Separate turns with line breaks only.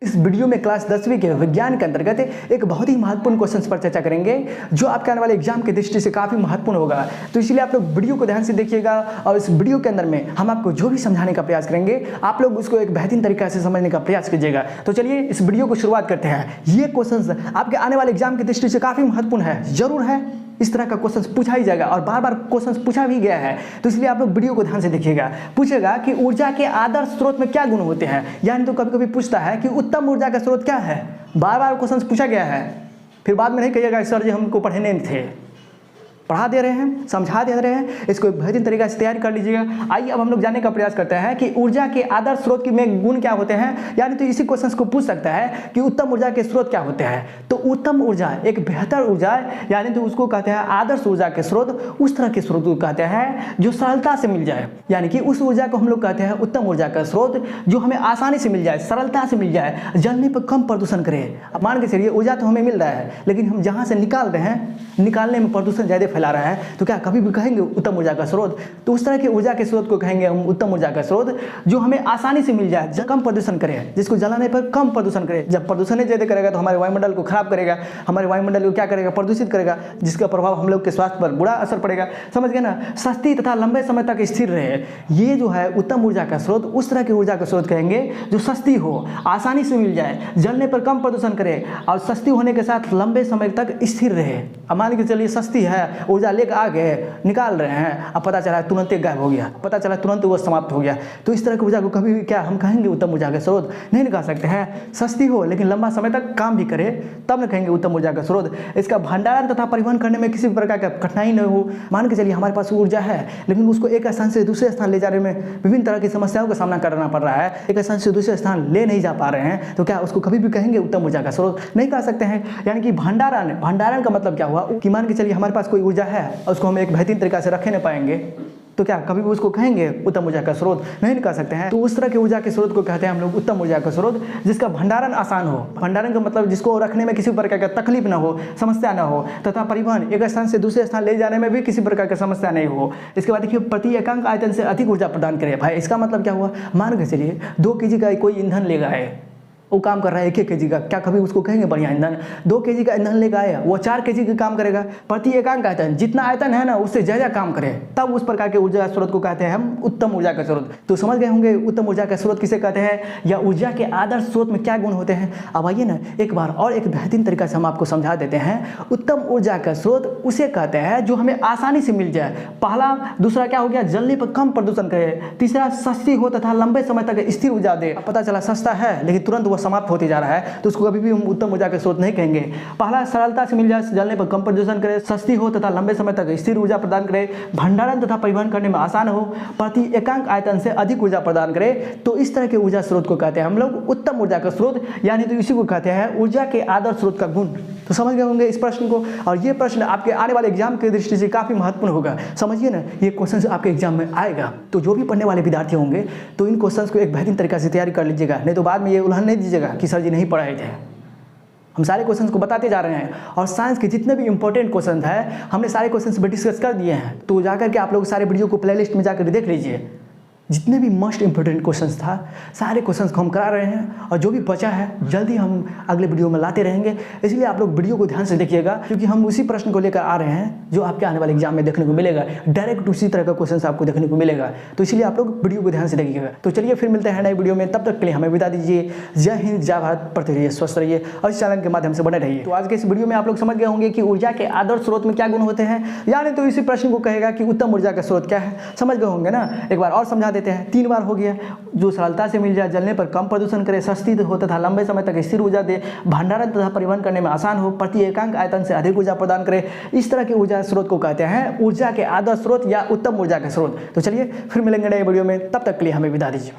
इस वीडियो में क्लास 10वीं के विज्ञान के अंतर्गत एक बहुत ही महत्वपूर्ण क्वेश्चन पर चर्चा करेंगे जो आपके आने वाले एग्जाम की दृष्टि से काफ़ी महत्वपूर्ण होगा। तो इसलिए आप लोग वीडियो को ध्यान से देखिएगा और इस वीडियो के अंदर में हम आपको जो भी समझाने का प्रयास करेंगे आप लोग उसको एक बेहतरीन तरीके से समझने का प्रयास कीजिएगा। तो चलिए इस वीडियो को शुरुआत करते हैं। ये क्वेश्चन आपके आने वाले एग्जाम की दृष्टि से काफ़ी महत्वपूर्ण है, जरूर है। इस तरह का क्वेश्चन पूछा ही जाएगा और बार बार क्वेश्चन पूछा भी गया है, तो इसलिए आप लोग वीडियो को ध्यान से देखिएगा। पूछेगा कि ऊर्जा के आदर्श स्रोत में क्या गुण होते हैं, यानी तो कभी कभी पूछता है कि उत्तम ऊर्जा का स्रोत क्या है। बार बार क्वेश्चन पूछा गया है, फिर बाद में नहीं कहिएगा सर जी हमको पढ़ने नहीं थे। पढ़ा दे रहे हैं, समझा दे रहे हैं, इसको एक बेहतरीन तरीके से तैयारी कर लीजिएगा। आइए अब हम लोग जानने का प्रयास करते हैं कि ऊर्जा के आदर्श स्रोत में गुण क्या होते हैं, यानी तो इसी क्वेश्चन को पूछ सकता है कि उत्तम ऊर्जा के स्रोत क्या होते हैं। तो उत्तम ऊर्जा एक बेहतर ऊर्जा, यानी तो उसको कहते हैं आदर्श ऊर्जा के स्रोत। उस तरह के स्रोत को कहते हैं जो सरलता से मिल जाए, यानी कि उस ऊर्जा को हम लोग कहते हैं उत्तम ऊर्जा का स्रोत जो हमें आसानी से मिल जाए, सरलता से मिल जाए, जलने पर कम प्रदूषण करे। अब मान के चलिए ऊर्जा तो हमें मिल रहा है, लेकिन हम जहाँ से निकाल रहे हैं, निकालने में प्रदूषण ज़्यादा फैला रहा है, तो क्या कभी भी कहेंगे उत्तम ऊर्जा का स्रोत? तो उस तरह के ऊर्जा के स्रोत को कहेंगे हम उत्तम ऊर्जा का स्रोत जो हमें आसानी से मिल जाए, कम प्रदूषण करे, जिसको जलाने पर कम प्रदूषण करे। जब प्रदूषण ज़्यादा करेगा तो हमारे वायुमंडल को खराब करेगा, हमारे वायुमंडल को क्या करेगा, प्रदूषित करेगा, जिसका प्रभाव हम लोग के स्वास्थ्य पर बुरा असर पड़ेगा। समझ गए ना? सस्ती तथा लंबे समय तक स्थिर रहे, ये जो है उत्तम ऊर्जा का स्रोत। उस तरह की ऊर्जा का स्रोत कहेंगे जो सस्ती हो, आसानी से मिल जाए, जलने पर कम प्रदूषण करे और सस्ती होने के साथ लंबे समय तक स्थिर रहे। अब मान के चलिए सस्ती है, ऊर्जा लेकर आ गए, निकाल रहे हैं, अब पता चला तुरंत गायब हो गया, पता चला तुरंत वो समाप्त हो गया। तो इस तरह की ऊर्जा को कभी भी क्या हम कहेंगे उत्तम ऊर्जा का स्रोत? नहीं निकाल सकते हैं। सस्ती हो लेकिन लंबा समय तक काम भी करे, तब न कहेंगे उत्तम ऊर्जा का स्रोत। इसका भंडारण तथा परिवहन करने में किसी प्रकार का कठिनाई न हो। मान के चलिए हमारे पास ऊर्जा है, लेकिन उसको एक स्थान से दूसरे स्थान ले जाने में विभिन्न तरह की समस्याओं का सामना करना पड़ रहा है, एक स्थान से दूसरे स्थान ले नहीं जा पा रहे हैं, तो क्या उसको कभी भी कहेंगे उत्तम ऊर्जा का स्रोत? नहीं कह सकते हैं। यानी कि भंडारण का मतलब क्या हुआ कि मान के चलिए हमारे पास कोई ऊर्जा है और उसको हम एक बेहतरीन तरीके से रखे नहीं पाएंगे, तो क्या कभी भी उसको कहेंगे उत्तम ऊर्जा का स्रोत? नहीं निकाल सकते हैं। तो उस तरह के ऊर्जा के स्रोत को कहते हैं हम लोग उत्तम ऊर्जा का स्रोत जिसका भंडारण आसान हो। भंडारण का मतलब जिसको रखने में किसी प्रकार का तकलीफ ना हो, समस्या ना हो, तथा परिवहन एक स्थान से दूसरे स्थान ले जाने में भी किसी प्रकार की समस्या नहीं हो। इसके बाद देखिए प्रति एकांक आयतन से अधिक ऊर्जा प्रदान करे। भाई इसका मतलब क्या हुआ? मान के चलिए 2 kg का कोई ईंधन ले गए, वो काम कर रहा है 1 kg का, क्या कभी उसको कहेंगे बढ़िया ईंधन? 2 kg का ईंधन लेकर आया, वो 4 kg का काम करेगा। प्रति एकांक आयतन, जितना आयतन है ना उससे ज़्यादा काम करे, तब उस प्रकार के ऊर्जा स्रोत को कहते हैं हम उत्तम ऊर्जा का स्रोत। तो समझ गए होंगे उत्तम ऊर्जा का स्रोत किसे कहते हैं, या ऊर्जा के आदर्श स्रोत में क्या गुण होते हैं। अब आइए ना एक बार और एक बेहतरीन तरीका से हम आपको समझा देते हैं। उत्तम ऊर्जा का स्रोत उसे कहते हैं जो हमें आसानी से मिल जाए। पहला, दूसरा क्या हो गया, जलने पर कम प्रदूषण करे। तीसरा, सस्ती हो तथा लंबे समय तक स्थिर ऊर्जा दे। पता चला सस्ता है लेकिन तुरंत वो समाप्त होती जा रहा है, तो उसको कभी भी हम उत्तम ऊर्जा के स्रोत नहीं कहेंगे। पहला, सरलता से मिल जाए, जलने पर कम प्रदूषण करे, सस्ती हो तथा लंबे समय तक स्थिर ऊर्जा प्रदान करे, भंडारण तथा परिवहन करने में आसान हो, प्रति एकांक आयतन से अधिक ऊर्जा प्रदान करे। तो इस तरह के ऊर्जा स्रोत को कहते हैं हम लोग उत्तम ऊर्जा का स्रोत, यानी तो इसी को कहते हैं ऊर्जा के आदर्श स्रोत का गुण। तो समझ गए होंगे इस प्रश्न को, और ये प्रश्न आपके आने वाले एग्जाम की दृष्टि से काफी महत्वपूर्ण होगा। समझिए ना, ये क्वेश्चन आपके एग्जाम में आएगा, तो जो भी पढ़ने वाले विद्यार्थी होंगे तो इन क्वेश्चन को एक बेहतरीन तरीके से तैयारी कर लीजिएगा, नहीं तो बाद में ये उल्हान नहीं दीजिएगा कि सर जी नहीं पढ़ाए थे। हम सारे क्वेश्चंस को बताते जा रहे हैं, और साइंस के जितने भी इंपॉर्टेंट क्वेश्चन है हमने सारे क्वेश्चंस पर डिस्कस कर दिए हैं। तो जाकर के आप लोग सारे वीडियो को प्लेलिस्ट में जाकर देख लीजिए। जितने भी मोस्ट इंपॉर्टेंट क्वेश्चंस था सारे क्वेश्चंस को हम करा रहे हैं, और जो भी बचा है जल्दी हम अगले वीडियो में लाते रहेंगे। इसलिए आप लोग वीडियो को ध्यान से देखिएगा, क्योंकि हम उसी प्रश्न को लेकर आ रहे हैं जो आपके आने वाले एग्जाम में देखने को मिलेगा। डायरेक्ट उसी तरह का क्वेश्चन आपको देखने को मिलेगा, तो इसलिए आप लोग वीडियो को ध्यान से देखिएगा। तो चलिए फिर मिलते हैं नए वीडियो में, तब तक के लिए हमें विदा दीजिए। जय हिंद, जय भारत, पढ़ते रहिए, स्वस्थ रहिए और इस चैनल के माध्यम से बने रहिए। तो आज के इस वीडियो में आप लोग समझ गए होंगे कि ऊर्जा के आदर्श स्रोत में क्या गुण होते हैं, यानी तो इसी प्रश्न को कहेगा कि उत्तम ऊर्जा का स्रोत क्या है। समझ गए होंगे ना? एक बार और समझा देते हैं, 3 बार हो गया। जो सरलता से मिल जाए, जलने पर कम प्रदूषण करे, सस्ती हो तथा लंबे समय तक स्थिर ऊर्जा दे, भंडारण तथा परिवहन करने में आसान हो, प्रति एकांक आयतन से अधिक ऊर्जा प्रदान करे। इस तरह के ऊर्जा स्रोत को कहते हैं ऊर्जा के आदर्श स्रोत या उत्तम ऊर्जा का स्रोत। तो चलिए फिर मिलेंगे नए वीडियो में, तब तक के लिए हमें विदा दीजिए।